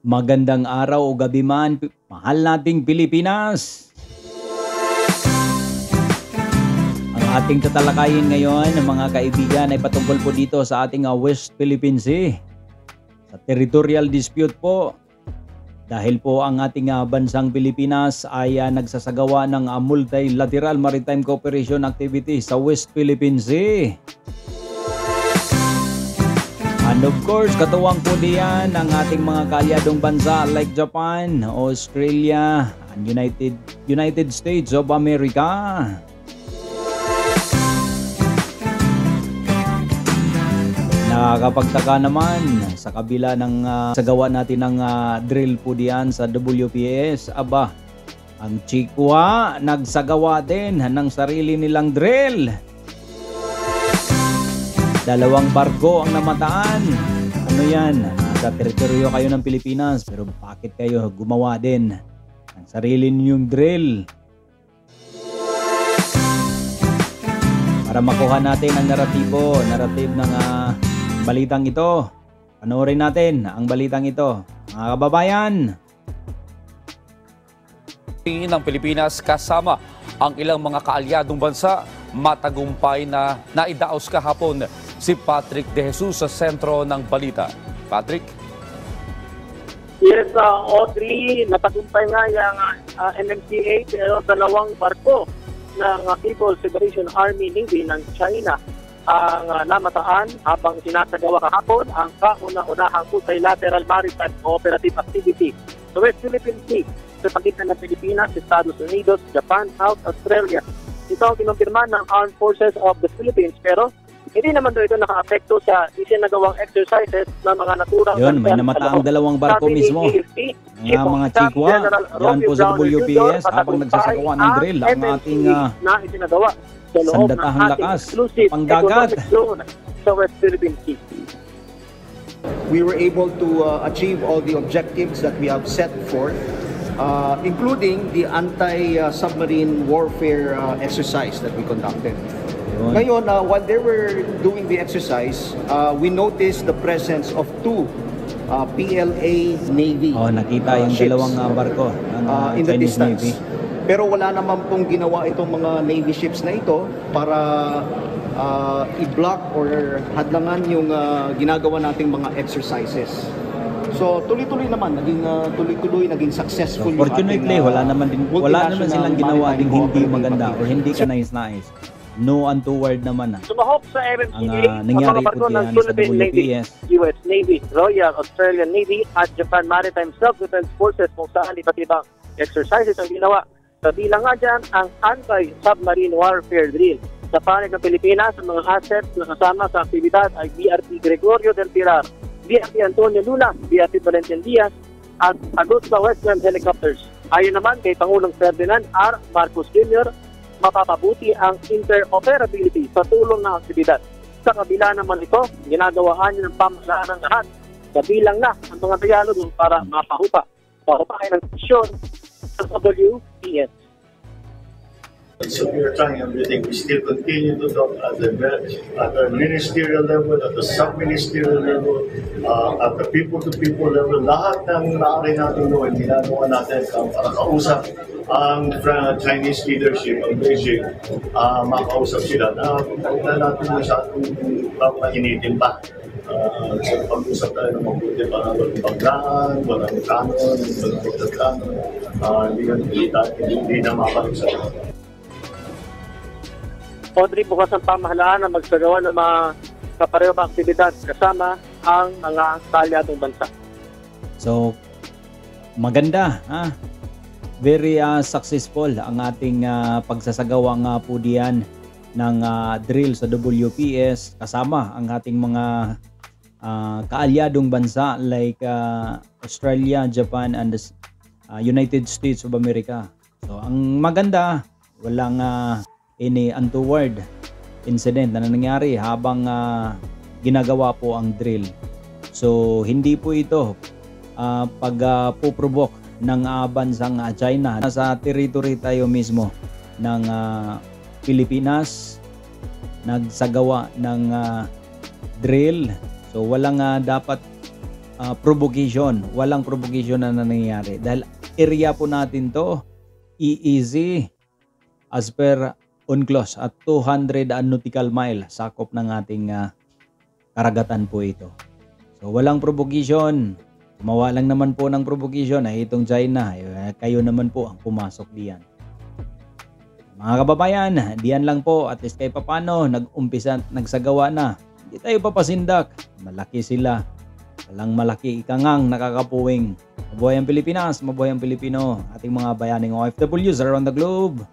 Magandang araw o gabi man, mahal nating Pilipinas. Ang ating tatalakayin ngayon, mga kaibigan, ay patungkol po dito sa ating West Philippine Sea. Sa territorial dispute po, dahil po ang ating bansang Pilipinas ay nagsasagawa ng multilateral maritime cooperation activity sa West Philippine Sea. And of course, katuwang po diyan ang ating mga kaalyadong bansa like Japan, Australia, and United States of America. Nakakapagtaka naman sa kabila ng sagawa natin ng drill po diyan sa WPS. Aba, ang Chikwa nagsagawa din ng sarili nilang drill. Dalawang barko ang namataan. Ano yan? Nasa teritoryo kayo ng Pilipinas, pero bakit kayo gumawa din ng sarili ninyong drill? Para makuha natin ang narrative ng balitang ito. Panoorin natin ang balitang ito. Mga kababayan, ng Pilipinas kasama ang ilang mga kaalyadong bansa matagumpay na naidaos kahapon si Patrick De Jesus sa sentro ng balita. Patrick? Yes, Audrey, natagumpay nga yung MMCA pero dalawang barko ng People's Liberation Army Navy ng China ang namataan habang sinasagawa kahapon ang kauna-unahang multilateral maritime cooperative activity sa West Philippine Sea sa pagitan ng Pilipinas, Estados Unidos, Japan, South Australia. Ito ang kinumpirma ng Armed Forces of the Philippines pero hindi naman ito naka-apekto sa isinagawang exercises ng mga naturang yun, may namataang dalawang barko mismo. Mga Chikwa, yan po sa WPS habang nagsasagawa ng drill ang ating sandatahang lakas, pangdagat sa West Philippine Sea. We were able to achieve all the objectives that we have set forth, including the anti-submarine warfare exercise that we conducted. Ngayon, while they were doing the exercise, we noticed the presence of two PLA Navy nakita yung ships, dalawang barko ng in the Chinese distance. Navy. Pero wala naman pong ginawa itong mga Navy ships na ito para i-block or hadlangan yung ginagawa nating mga exercises. So tuloy-tuloy naman, naging successful. So, fortunately, wala naman silang ginawa ding hindi maganda or hindi kanais-nais. No untoward naman Sumahok sa MMCA ang nangyari mga barko po ng diyan sa Philippine Navy, WPS. US Navy, Royal Australian Navy at Japan Maritime Self-Defense Forces kung saan iba't ibang exercises ang ginawa. Kabilang nga dyan ang anti-submarine warfare drill. Sa panig ng Pilipinas, ang mga assets na kasama sa aktibidad ay BRP Gregorio del Pilar, BRP Antonio Luna, BRP Valentin Diaz at Augusta Westland Helicopters. Ayon naman kay Pangulong Ferdinand R. Marcos Jr., mapapabuti ang interoperability sa tulong ng aktibidad. Sa kabila naman ito, ginagawaan niya ng pamahalaan ng lahat. Kabilang na ang mga dialogo para pahupain ng misyon sa WPS. So we are trying everything. We still continue to talk at the ministerial level, at the sub-ministerial level, at the people-to-people level. Lahat ng maaari natin gawin, ginagawa natin para kausap ang Chinese leadership, ang Beijing, makausap sila na natin masyadong initin pa. So pag-usap tayo ng mabuti para walang pagdaan, walang kanon, walang pagdadaanon, hindi na mapalik sa ito. Audrey, bukas ang pamahalaan na magsagawa ng mga kaparehong aktibidad kasama ang mga kaalyadong bansa. So, maganda. Very successful ang ating pagsasagawa nga po diyan ng drill sa WPS kasama ang ating mga kaalyadong bansa like Australia, Japan, and the United States of America. So, ang maganda, walang any untoward incident na nangyari habang ginagawa po ang drill. So hindi po ito pag-provoke ng bansang China. Nasa territory tayo mismo ng Pilipinas, nagsagawa ng drill. So walang dapat provocation. Walang provocation na nangyayari. Dahil area po natin to, EEZ, as per UNCLOS, at 200 nautical mile sakop ng ating karagatan po ito. So walang provocation. Mawalang naman po ng provocation ay itong China. Kayo naman po ang pumasok diyan. Mga kababayan, diyan lang po at least kahit papano nag-umpisa, nagsagawa na. Hindi tayo papasindak. Malaki sila. Walang malaki ikangang nakakapuwing. Mabuhay ang Pilipinas, mabuhay ang Pilipino, ating mga bayaning OFWs around the globe.